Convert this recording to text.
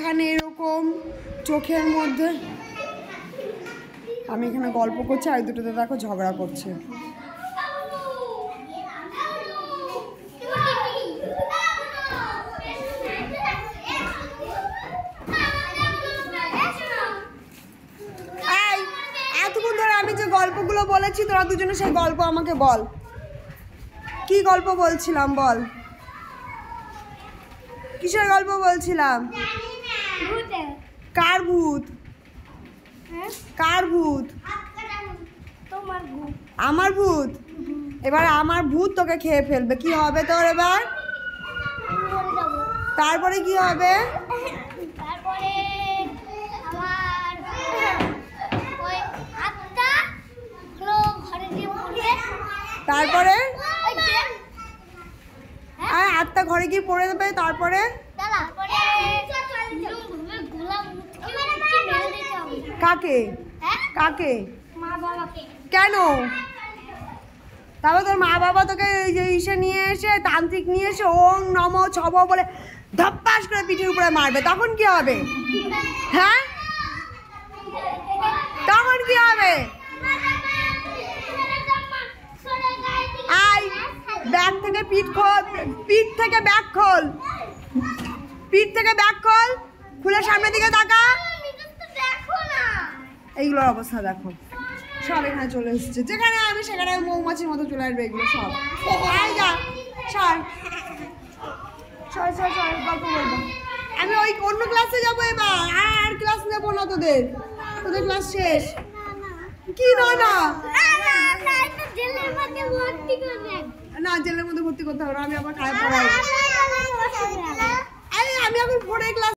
এখানে এরকম চোখের মধ্যে আমি এখানে গল্প করছি আর দুটোতে দেখো ঝগড়া করছে। এতক্ষণ ধরে আমি যে গল্পগুলো বলেছি তোরা দুজনে সেই গল্প আমাকে বল, কি গল্প বলছিলাম বল, কিসের গল্প বলছিলাম? কার ভূত? কার ভূত? আমার ভূত। এবার আমার ভূত তোকে খেয়ে ফেলবে, কি হবে তোর এবার? তারপরে কি হবে? তারপরে আত্মা ঘরে গিয়ে পড়ে দেবে। তারপরে কাকে? কাকে? কেন? তারপর তোর মা বাবা তোকে ইসে নিয়ে এসে তান্ত্রিক নিয়ে এসে ওং নমঃ ছব বলে ধপ্পাস করে পিঠের উপরে মারবে, তখন কি হবে? হ্যাঁ, তখন কি হবে? আই ব্যাগ থেকে পিঠ খোল, পিঠ থেকে ব্যাগ খোল, পিঠ থেকে ব্যাগ খোল, খুলে সামনের দিকে তাকা। এইগুলোর অবস্থা দেখো, সব এখানে চলে এসেছে, যেখানে আমি সেখানে মৌমাছির মতো চলে আসবে এগুলো সব। যা সর সর সর সর, গল্প বলবো আমি, ওই অন্য ক্লাসে যাবো এবার, আর ক্লাস নেবো না তোদের, তোদের ক্লাস শেষ। কি না না না, জেলের মধ্যে ভর্তি করতে হবে না, আমি আবার খারাপ পড়াই। আমি এখন 4 ক্লাস